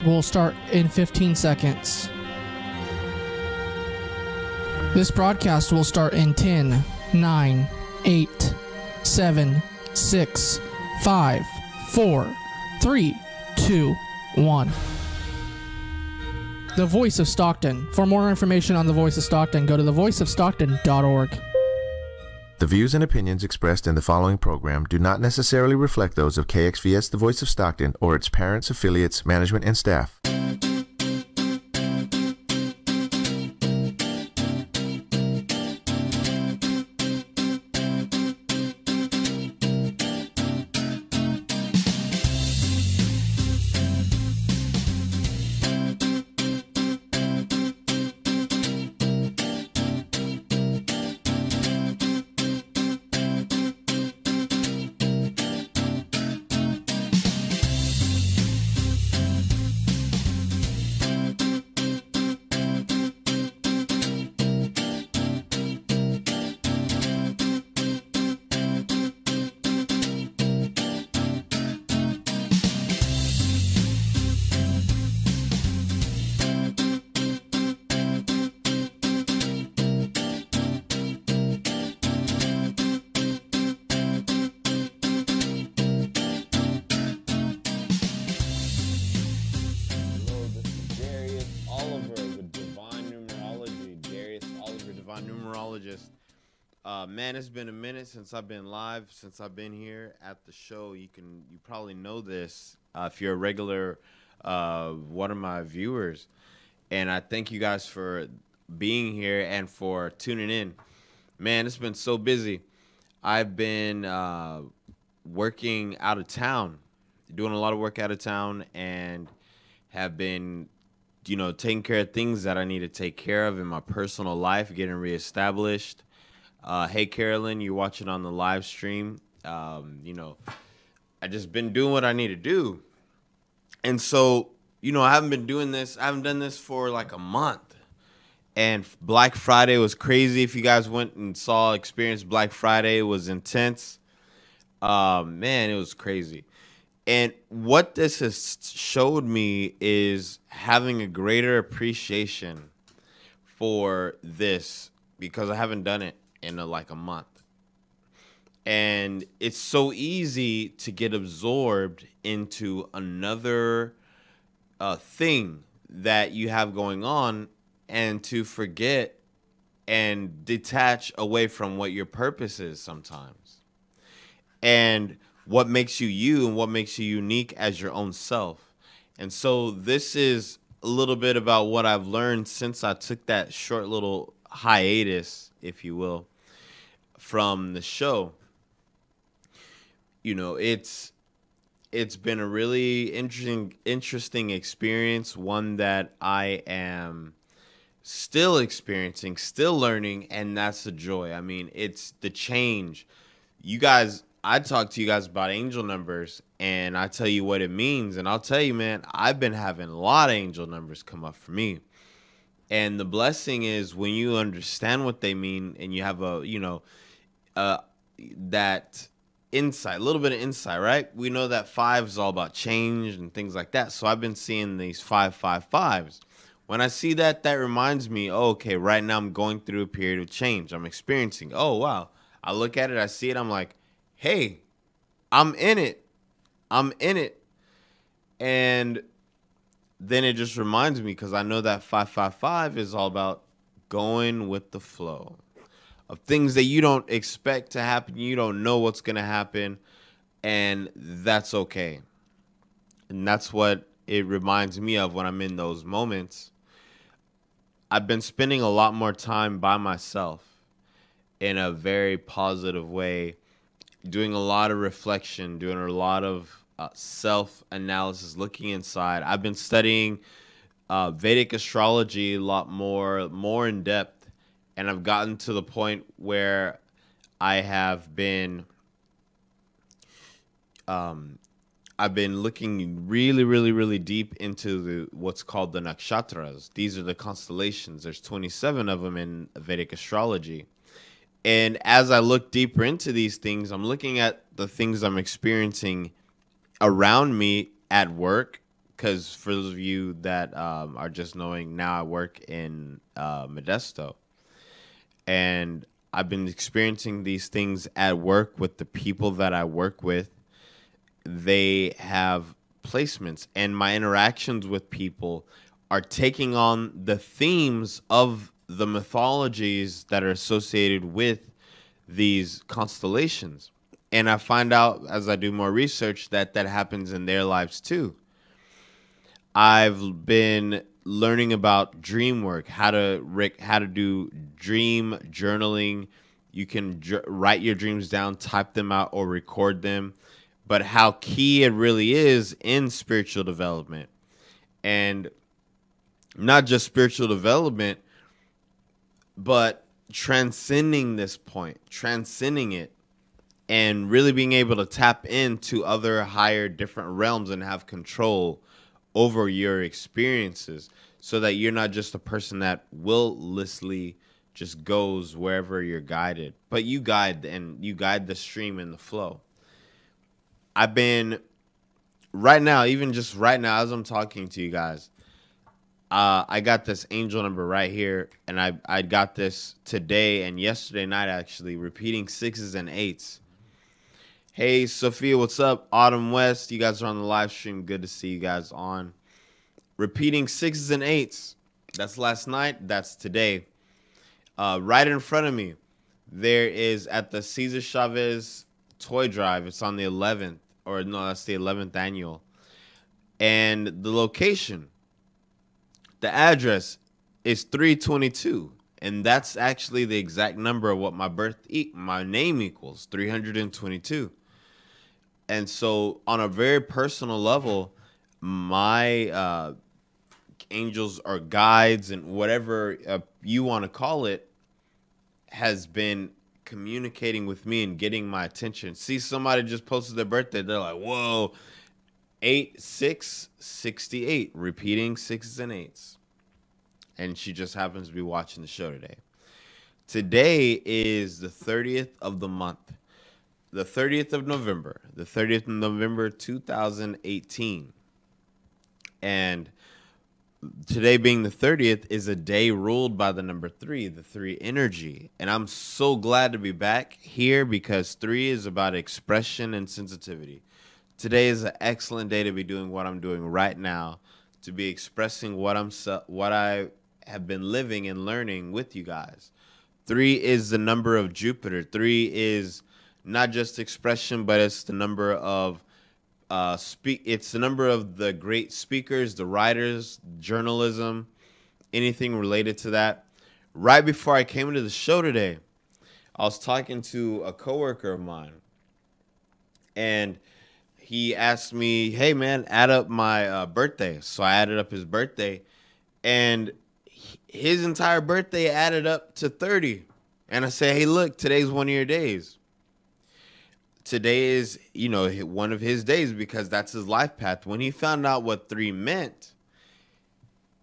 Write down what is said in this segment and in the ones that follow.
Will start in 15 seconds. This broadcast will start in 10, 9, 8, 7, 6, 5, 4, 3, 2, 1. The Voice of Stockton. For more information on The Voice of Stockton, go to thevoiceofstockton.org. The views and opinions expressed in the following program do not necessarily reflect those of KXVS, The Voice of Stockton, or its parents, affiliates, management, and staff. Numerologist. Man, it's been a minute since I've been live, since I've been here at the show. You probably know this if you're a regular one of my viewers, and I thank you guys for being here and for tuning in. Man, it's been so busy. I've been working out of town, doing a lot of work out of town, and have been taking care of things that I need to take care of in my personal life, getting reestablished. Hey, Carolyn, you're watching on the live stream. I just been doing what I need to do. And so, I haven't been doing this. I haven't done this for like a month. And Black Friday was crazy. If you guys went and experienced Black Friday, it was intense. Man, it was crazy. And what this has showed me is having a greater appreciation for this, because I haven't done it in like a month. And it's so easy to get absorbed into another thing that you have going on and to forget and detach away from what your purpose is sometimes. And what makes you you and what makes you unique as your own self. And so this is a little bit about what I've learned since I took that short little hiatus, if you will, from the show. It's been a really interesting experience, one that I am still experiencing, still learning, and that's the joy. I mean, it's the change. I talk to you guys about angel numbers, and I tell you what it means. And I'll tell you, man, I've been having a lot of angel numbers come up for me. And the blessing is when you understand what they mean and you have that insight, a little bit of insight, right? We know that 5 is all about change and things like that. So I've been seeing these 555s. When I see that, that reminds me, oh, okay, right now I'm going through a period of change. I'm experiencing, oh, wow. I look at it, I see it, I'm like, hey, I'm in it. I'm in it. And then it just reminds me, because I know that 555 is all about going with the flow of things that you don't expect to happen. You don't know what's going to happen, and that's okay. And that's what it reminds me of when I'm in those moments. I've been spending a lot more time by myself in a very positive way, doing a lot of reflection, doing a lot of self-analysis, looking inside. I've been studying Vedic astrology a lot more in depth, and I've gotten to the point where I have been I've been looking really, really, really deep into what's called the nakshatras. These are the constellations. There's 27 of them in Vedic astrology. And as I look deeper into these things, I'm looking at the things I'm experiencing around me at work, because for those of you that are just knowing, now I work in Modesto, and I've been experiencing these things at work with the people that I work with. They have placements, and my interactions with people are taking on the themes of the mythologies that are associated with these constellations. And I find out as I do more research that that happens in their lives too. I've been learning about dream work, how to do dream journaling. You can write your dreams down, type them out, or record them. But how key it really is in spiritual development, and not just spiritual development, but transcending this point, transcending it, and really being able to tap into other higher, different realms and have control over your experiences, so that you're not just a person that willlessly just goes wherever you're guided, but you guide the stream and the flow. I've been right now, even just right now, as I'm talking to you guys, I got this angel number right here, and I got this today and yesterday night, actually, repeating 6s and 8s. Hey, Sophia, what's up? Autumn West, you guys are on the live stream. Good to see you guys on. Repeating 6s and 8s. That's last night. That's today. Right in front of me, there is at the Cesar Chavez Toy Drive. It's on the 11th, or no, that's the 11th annual. And the location, the address is 322. And that's actually the exact number of what my name equals, 322. And so on a very personal level, my angels or guides and whatever you want to call it has been communicating with me and getting my attention. See, somebody just posted their birthday. They're like, whoa, 8-6-68, repeating 6s and 8s. And she just happens to be watching the show today. Today is the 30th of the month, the 30th of November, 2018. And today being the 30th is a day ruled by the number 3, the 3 energy. And I'm so glad to be back here because 3 is about expression and sensitivity. Today is an excellent day to be doing what I'm doing right now, to be expressing what I have been living and learning with you guys. 3 is the number of Jupiter. 3 is not just expression, but it's the number of it's the number of the great speakers, the writers, journalism, anything related to that. Right before I came into the show today, I was talking to a coworker of mine, and he asked me, hey man, add up my birthday. So I added up his birthday, and his entire birthday added up to 30. And I said, hey, look, today's one of your days. Today is, one of his days because that's his life path. When he found out what 3 meant,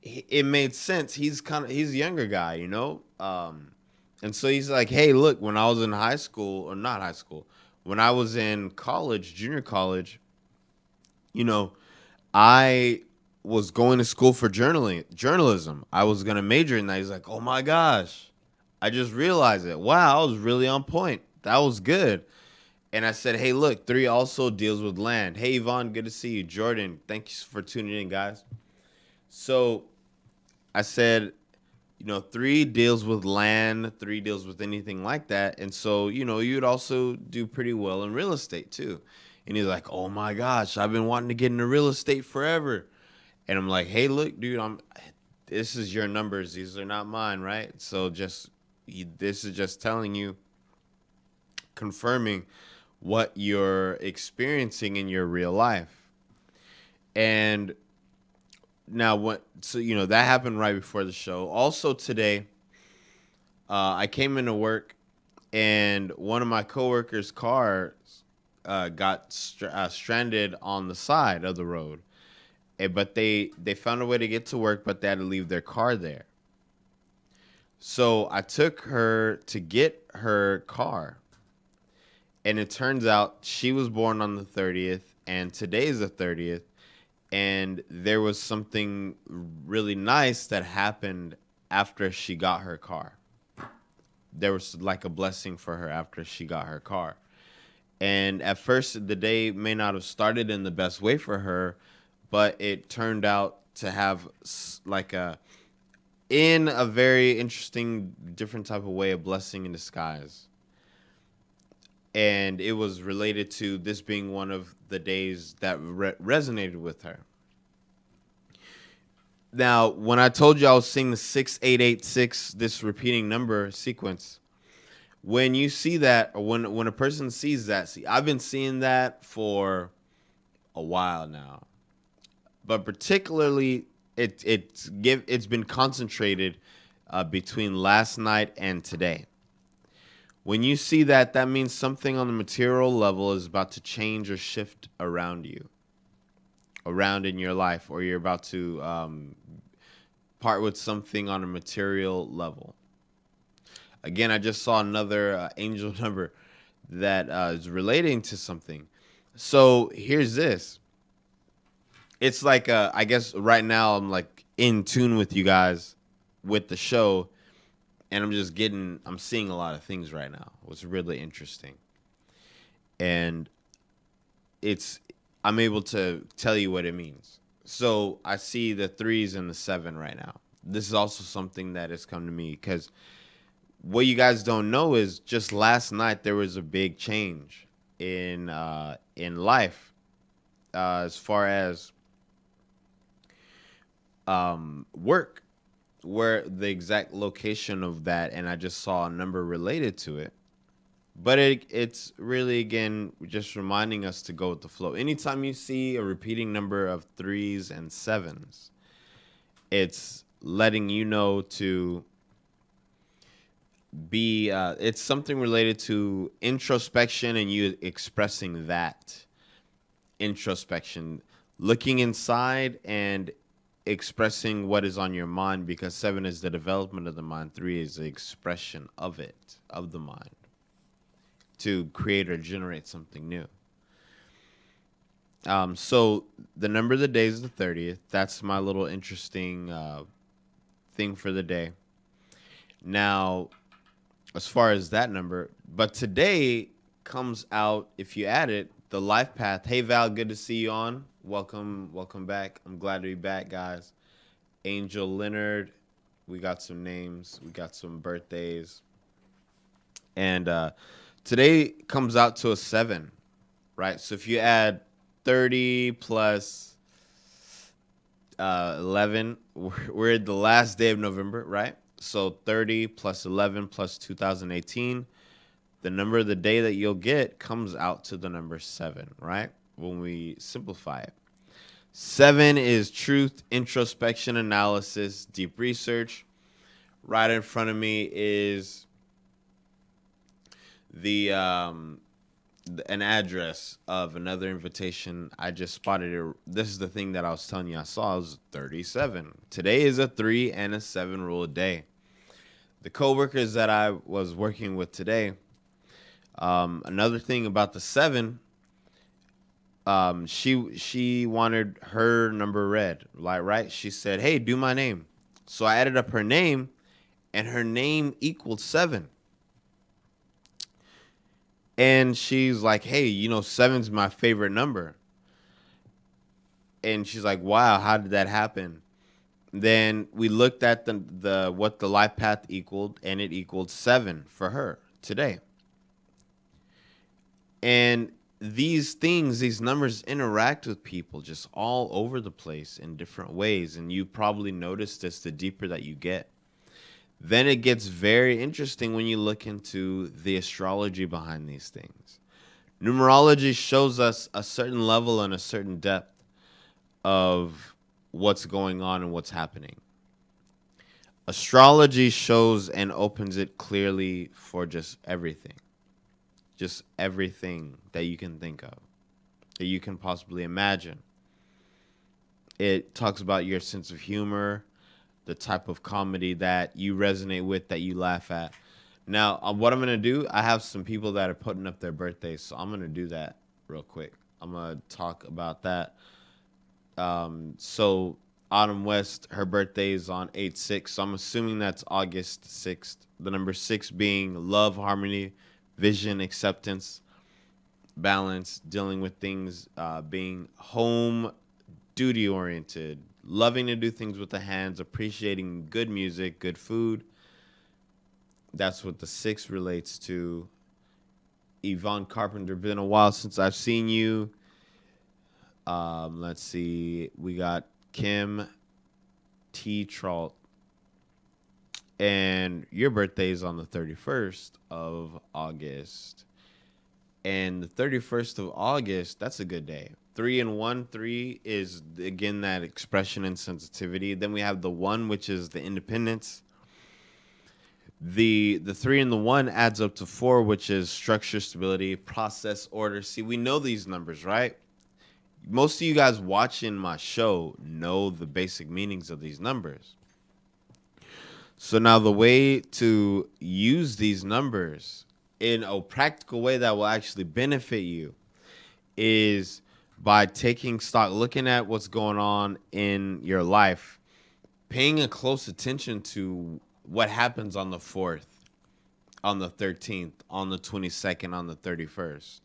it made sense. He's a younger guy, and so he's like, hey, look, when I was in high school, or not high school, when I was in college, junior college, I was going to school for journalism. I was going to major in that. He's like, oh my gosh, I just realized it. Wow, I was really on point. That was good. And I said, hey, look, 3 also deals with land. Hey, Yvonne, good to see you. Jordan, thank you for tuning in, guys. So I said, 3 deals with land, 3 deals with anything like that. And so, you'd also do pretty well in real estate too. And he's like, oh my gosh, I've been wanting to get into real estate forever. And I'm like, hey, look, dude, this is your numbers. These are not mine, right? So this is just telling you, confirming what you're experiencing in your real life. And now that happened right before the show. Also today, I came into work, and one of my coworkers' cars got stranded on the side of the road. But they found a way to get to work, but they had to leave their car there. So I took her to get her car. And it turns out she was born on the 30th, and today is the 30th. And there was something really nice that happened after she got her car. There was like a blessing for her after she got her car. And at first, the day may not have started in the best way for her, but it turned out to have like in a very interesting, different type of way, a blessing in disguise. And it was related to this being one of the days that resonated with her. Now, when I told you I was seeing the 6886, this repeating number sequence, when you see that, or when a person sees that, see, I've been seeing that for a while now, but particularly it's been concentrated between last night and today. When you see that, that means something on the material level is about to change or shift around you, around in your life, or you're about to part with something on a material level. Again, I just saw another angel number that is relating to something. So here's this. It's like, I guess right now I'm like in tune with you guys with the show. And I'm seeing a lot of things right now. It's really interesting. And I'm able to tell you what it means. So I see the 3s and the 7 right now. This is also something that has come to me because what you guys don't know is just last night there was a big change in life as far as work, where the exact location of that, and I just saw a number related to it. But it's really, again, just reminding us to go with the flow. Anytime you see a repeating number of 3s and 7s, it's letting you know to be, it's something related to introspection and you expressing that introspection, looking inside and expressing what is on your mind, because 7 is the development of the mind, 3 is the expression of it, of the mind, to create or generate something new. So the number of the day is the 30th. That's my little interesting thing for the day. Now, as far as that number, but today comes out, if you add it, the life path. Hey, Val, good to see you on. Welcome back. I'm glad to be back, guys. Angel Leonard, we got some names, we got some birthdays. And today comes out to a 7, right? So if you add 30 plus 11, we're at the last day of November, right? So 30 plus 11 plus 2018, the number of the day that you'll get comes out to the number 7, right? When we simplify it. 7 is truth, introspection, analysis, deep research. Right in front of me is the an address of another invitation. I just spotted it. This is the thing that I was telling you I saw. It was 37. Today is a 3 and a 7 rule a day. The coworkers that I was working with today, another thing about the 7, she wanted her number read, like, right? She said, hey, do my name. So I added up her name, and her name equaled 7. And she's like, hey, 7's my favorite number. And she's like, wow, how did that happen? Then we looked at the what the life path equaled, and it equaled 7 for her today. And these things, these numbers interact with people just all over the place in different ways. And you probably notice this the deeper that you get. Then it gets very interesting when you look into the astrology behind these things. Numerology shows us a certain level and a certain depth of what's going on and what's happening. Astrology shows and opens it clearly for just everything. Just everything that you can think of, that you can possibly imagine. It talks about your sense of humor, the type of comedy that you resonate with, that you laugh at. Now, what I'm going to do, I have some people that are putting up their birthdays, so I'm going to do that real quick. I'm going to talk about that. So Autumn West, her birthday is on 8/6. So I'm assuming that's August 6th. The number 6 being love, harmony, vision, acceptance, balance, dealing with things, being home, duty oriented, loving to do things with the hands, appreciating good music, good food. That's what the 6 relates to. Yvonne Carpenter, been a while since I've seen you. Let's see. We got Kim T. Trault. And your birthday is on the 31st of August. And the 31st of August, that's a good day. 3 and 1, 3 is, again, that expression and sensitivity. Then we have the 1, which is the independence. The 3 and the 1 adds up to 4, which is structure, stability, process, order. See, we know these numbers, right? Most of you guys watching my show know the basic meanings of these numbers. So now the way to use these numbers in a practical way that will actually benefit you is by taking stock, looking at what's going on in your life, paying a close attention to what happens on the 4th, on the 13th, on the 22nd, on the 31st.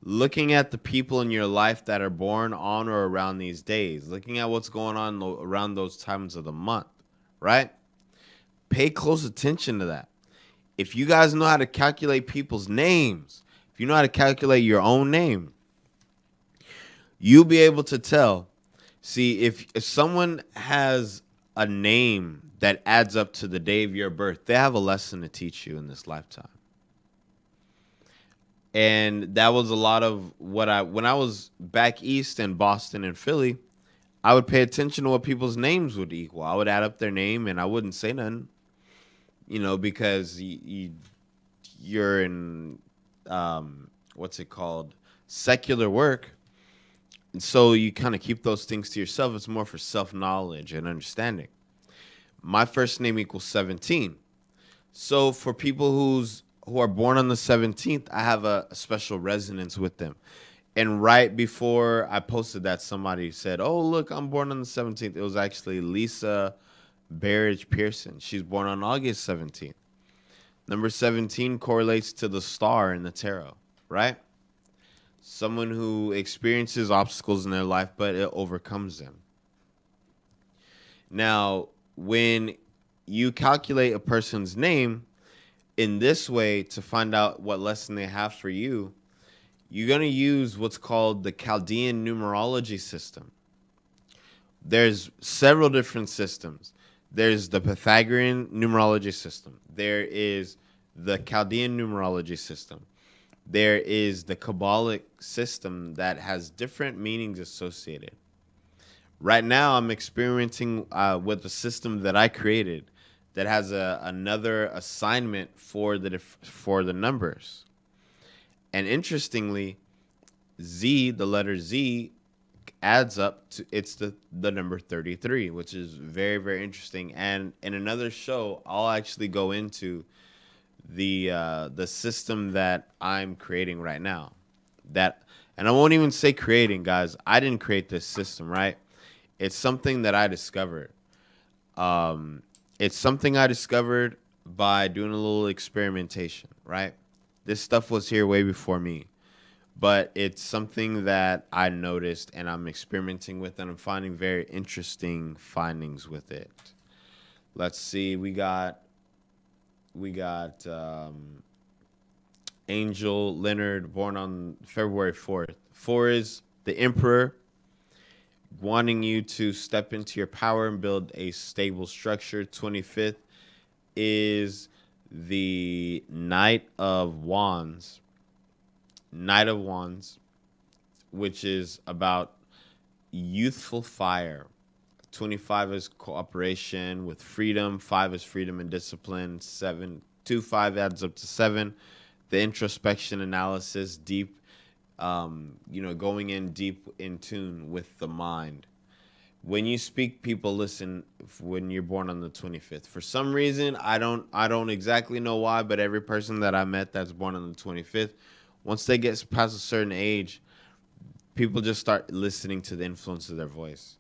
Looking at the people in your life that are born on or around these days, looking at what's going on around those times of the month, right? Pay close attention to that. If you guys know how to calculate people's names, if you know how to calculate your own name, you'll be able to tell. See, if someone has a name that adds up to the day of your birth, they have a lesson to teach you in this lifetime. And that was a lot of what when I was back east in Boston and Philly, I would pay attention to what people's names would equal. I would add up their name and I wouldn't say nothing, because you're in, what's it called? Secular work. And so you kind of keep those things to yourself. It's more for self-knowledge and understanding. My first name equals 17. So for people who are born on the 17th, I have a special resonance with them. And right before I posted that, somebody said, "Oh, look, I'm born on the 17th." It was actually Lisa Barrage Pearson. She's born on August 17th. Number 17 correlates to the star in the tarot, right? Someone who experiences obstacles in their life, but it overcomes them. Now, when you calculate a person's name in this way to find out what lesson they have for you, you're going to use what's called the Chaldean numerology system. There's several different systems. There's the Pythagorean numerology system. There is the Chaldean numerology system. There is the Kabbalic system that has different meanings associated. Right now, I'm experimenting with a system that I created that has another assignment for the numbers. And interestingly, Z, the letter Z, adds up to the number 33, which is very, very interesting. And in another show, I'll actually go into the system that I'm creating right now. And I won't even say creating, guys. I didn't create this system, right? It's something that I discovered. It's something I discovered by doing a little experimentation, right? This stuff was here way before me. But it's something that I noticed and I'm experimenting with, and I'm finding very interesting findings with it. Let's see. We got Angel Leonard, born on February 4th. 4 is the Emperor, wanting you to step into your power and build a stable structure. 25th is the Knight of Wands. Knight of Wands, which is about youthful fire. 25 is cooperation with freedom. 5 is freedom and discipline. 5 adds up to 7. The introspection analysis, deep, going in deep in tune with the mind. When you speak, people listen when you're born on the 25th. For some reason, I don't exactly know why, but every person that I met that's born on the 25th, once they get past a certain age, people just start listening to the influence of their voice.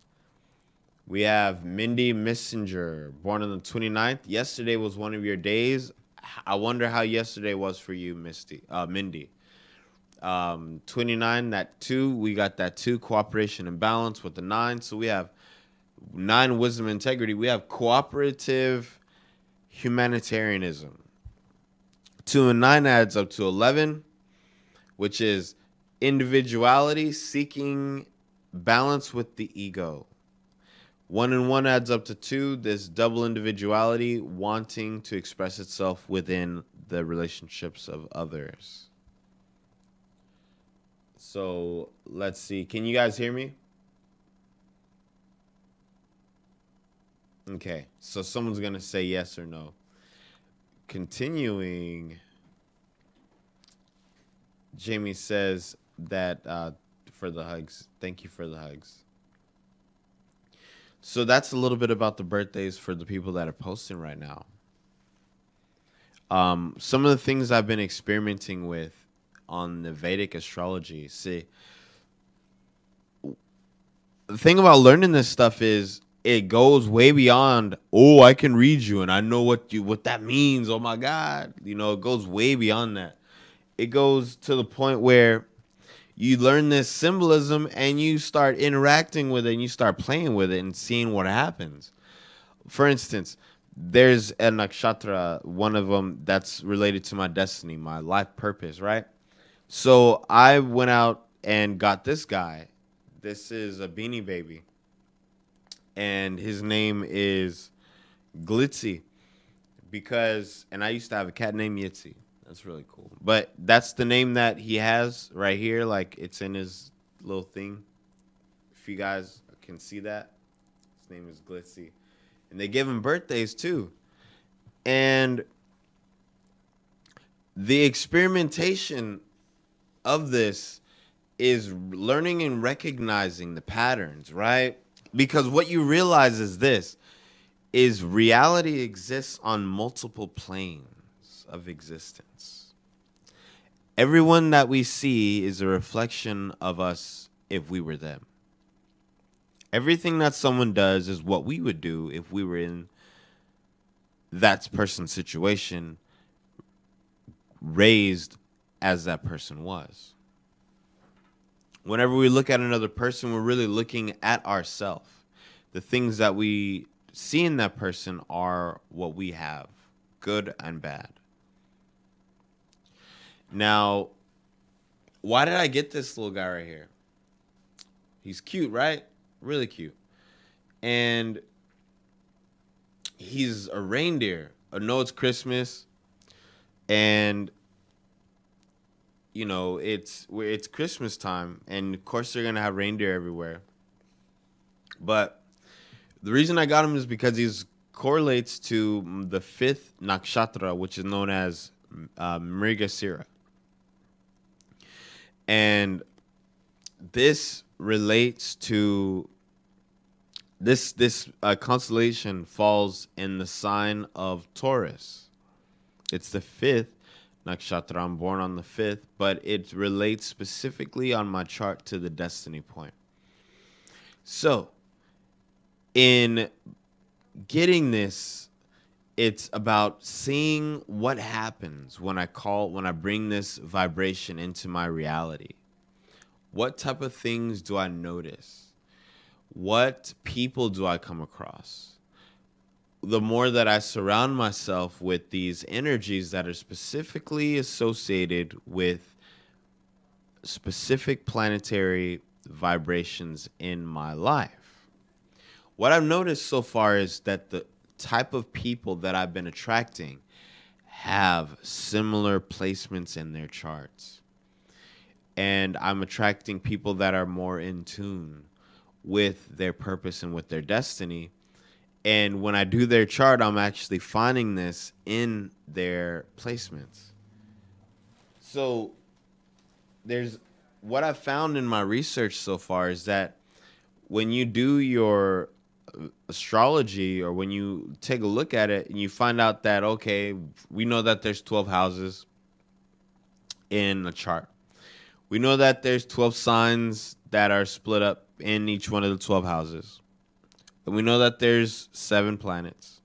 We have Mindy Messenger, born on the 29th. Yesterday was one of your days. I wonder how yesterday was for you, Mindy. 29, that 2, we got that 2, cooperation and balance with the 9. So we have 9, wisdom and integrity. We have cooperative humanitarianism. 2 and 9 adds up to 11, which is individuality seeking balance with the ego. 1 and 1 adds up to 2, this double individuality wanting to express itself within the relationships of others. So let's see. Can you guys hear me? Okay. So someone's going to say yes or no. Continuing, Jamie says that for the hugs. Thank you for the hugs. So that's a little bit about the birthdays for the people that are posting right now. Some of the things I've been experimenting with on the Vedic astrology. See, the thing about learning this stuff is it goes way beyond, oh, I can read you and I know what that means. Oh my God. You know, it goes way beyond that. It goes to the point where you learn this symbolism and you start interacting with it and you start playing with it and seeing what happens. For instance, there's a nakshatra, one of them that's related to my destiny, my life purpose, right? So I went out and got this guy. This is a Beanie Baby. And his name is Glitzy. And I used to have a cat named Yitzy. That's really cool. But that's the name that he has right here. Like, it's in his little thing. If you guys can see that. His name is Glitzy. And they give him birthdays, too. And the experimentation of this is learning and recognizing the patterns, right? Because what you realize is this, is reality exists on multiple planes of existence. Everyone that we see is a reflection of us if we were them. Everything that someone does is what we would do if we were in that person's situation, raised as that person was. Whenever we look at another person, we're really looking at ourselves. The things that we see in that person are what we have, good and bad. Now, why did I get this little guy right here? He's cute, right? Really cute. And he's a reindeer. I know it's Christmas, and you know, it's Christmas time, and of course they're gonna have reindeer everywhere. But the reason I got him is because he correlates to the 5th nakshatra, which is known as Mrigasira. And this relates to this constellation falls in the sign of Taurus. It's the 5th nakshatra. I'm born on the 5th, but it relates specifically on my chart to the destiny point. So, in getting this, it's about seeing what happens when I bring this vibration into my reality. What type of things do I notice? What people do I come across? The more that I surround myself with these energies that are specifically associated with specific planetary vibrations in my life. What I've noticed so far is that the type of people that I've been attracting have similar placements in their charts. And I'm attracting people that are more in tune with their purpose and with their destiny. And when I do their chart, I'm actually finding this in their placements. So there's what I've found in my research so far is that when you do your astrology, or when you take a look at it and you find out that, okay, we know that there's 12 houses in a chart. We know that there's 12 signs that are split up in each one of the 12 houses. And we know that there's 7 planets.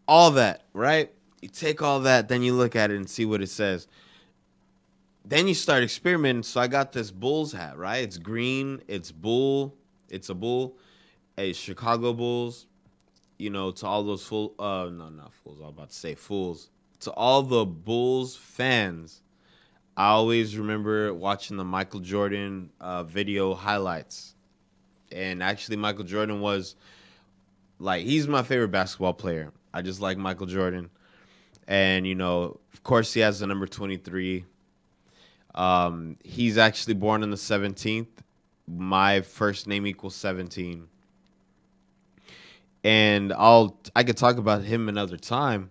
All that, right? You take all that, then you look at it and see what it says. Then you start experimenting. So I got this Bulls hat, right? It's green. It's bull. It's a bull. A Chicago Bulls. You know, to all those no, not fools. I was about to say fools. To all the Bulls fans, I always remember watching the Michael Jordan video highlights. And actually, Michael Jordan was, like, he's my favorite basketball player. I just like Michael Jordan. And, you know, of course, he has the number 23. He's actually born on the 17th. My first name equals 17. And I could talk about him another time,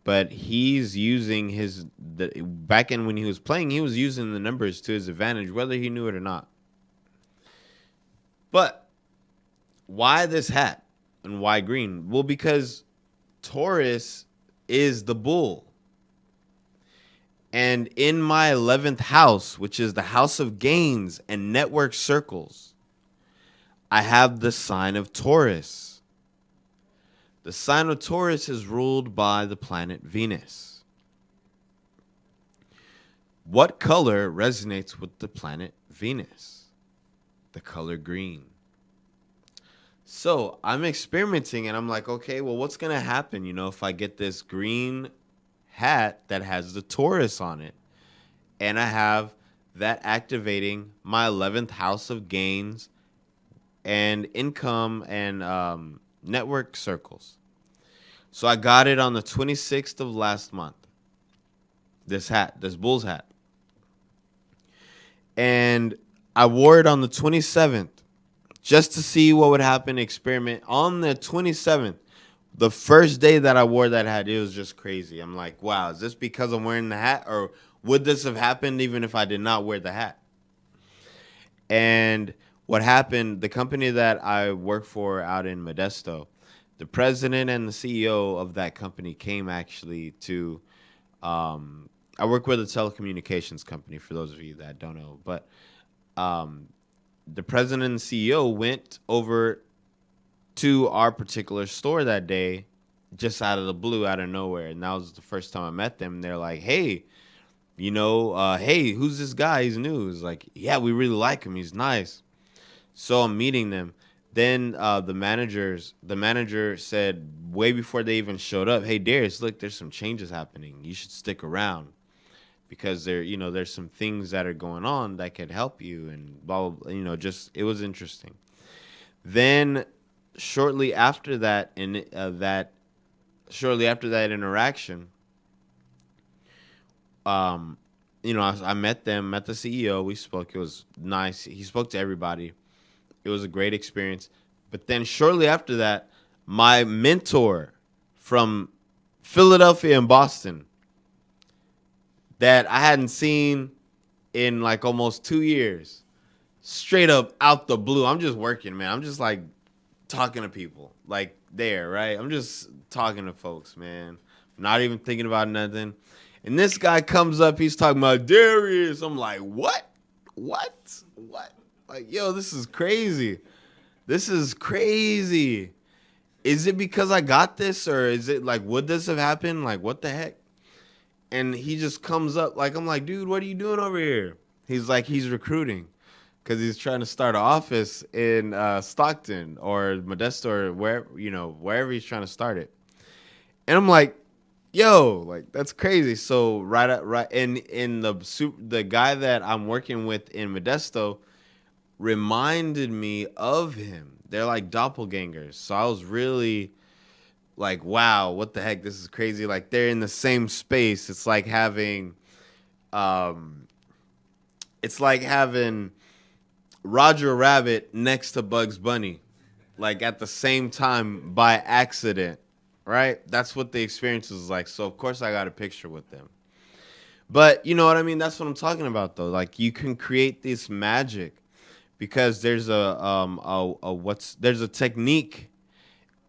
but he's using back in when he was playing, he was using the numbers to his advantage, whether he knew it or not. But why this hat and why green? Well, because Taurus is the bull. And in my 11th house, which is the house of gains and network circles, I have the sign of Taurus. The sign of Taurus is ruled by the planet Venus. What color resonates with the planet Venus? The color green. So I'm experimenting and I'm like, okay, well, what's going to happen, you know, if I get this green hat that has the Taurus on it, and I have that activating my 11th house of gains and income and network circles. So I got it on the 26th of last month. This hat, this Bulls hat. And I wore it on the 27th just to see what would happen, experiment. On the 27th, the first day that I wore that hat, it was just crazy. I'm like, wow, is this because I'm wearing the hat? Or would this have happened even if I did not wear the hat? And what happened, the company that I work for out in Modesto, the president and the CEO of that company came actually to, I work with a telecommunications company, for those of you that don't know. But the president and CEO went over to our particular store that day, just out of the blue, out of nowhere. And that was the first time I met them. They're like, hey, you know, hey, who's this guy? He's new. He's like, yeah, we really like him. He's nice. So I'm meeting them. Then the manager said way before they even showed up, hey, Darius, look, there's some changes happening. You should stick around because there's some things that are going on that could help you and blah, blah, blah. You know, just, it was interesting. Then shortly after that, interaction, I met the CEO. We spoke. It was nice. He spoke to everybody. It was a great experience. But then shortly after that, my mentor from Philadelphia and Boston that I hadn't seen in like almost 2 years, straight up out the blue. I'm just working, man. I'm just like talking to people like there, right? I'm just talking to folks, man. Not even thinking about nothing. And this guy comes up, he's talking about Darius. I'm like, what? Like, yo, this is crazy. This is crazy. Is it because I got this, or is it like, would this have happened? Like, what the heck? And he just comes up, like, I'm like, dude, what are you doing over here? He's like, he's recruiting because he's trying to start an office in Stockton or Modesto or wherever he's trying to start it. And I'm like, yo, like, that's crazy. So the guy that I'm working with in Modesto reminded me of him. They're like doppelgangers. So I was really like, wow, what the heck? This is crazy. Like, they're in the same space. It's like having Roger Rabbit next to Bugs Bunny, like at the same time by accident, right? That's what the experience was like. So of course I got a picture with them. But you know what I mean? That's what I'm talking about, though. Like, you can create this magic because there's there's a technique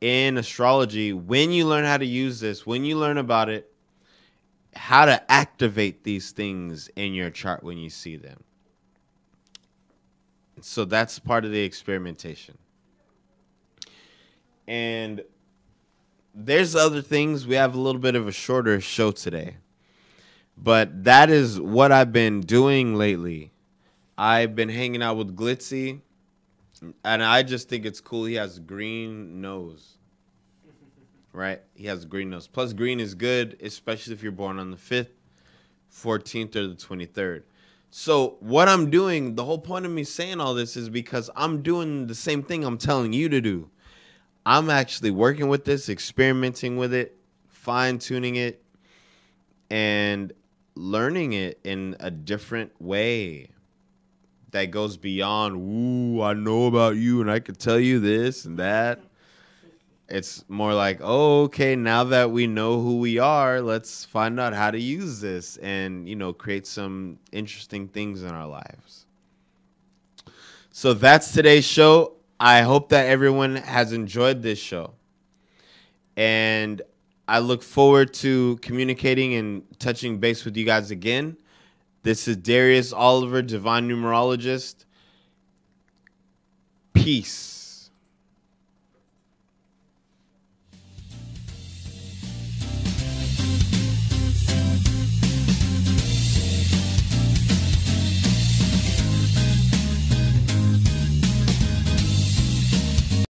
in astrology. When you learn how to use this, when you learn about it, how to activate these things in your chart when you see them. So that's part of the experimentation. And there's other things. We have a little bit of a shorter show today. But that is what I've been doing lately. I've been hanging out with Glitzy, and I just think it's cool. He has green nose. Right? He has a green nose. Plus, green is good, especially if you're born on the 5th, 14th, or the 23rd. So what I'm doing, the whole point of me saying all this is because I'm doing the same thing I'm telling you to do. I'm actually working with this, experimenting with it, fine-tuning it, and learning it in a different way that goes beyond, ooh, I know about you and I could tell you this and that. It's more like, oh, okay, now that we know who we are, let's find out how to use this and, you know, create some interesting things in our lives. So that's today's show. I hope that everyone has enjoyed this show. And I look forward to communicating and touching base with you guys again. This is Darius Oliver, Divine Numerologist. Peace.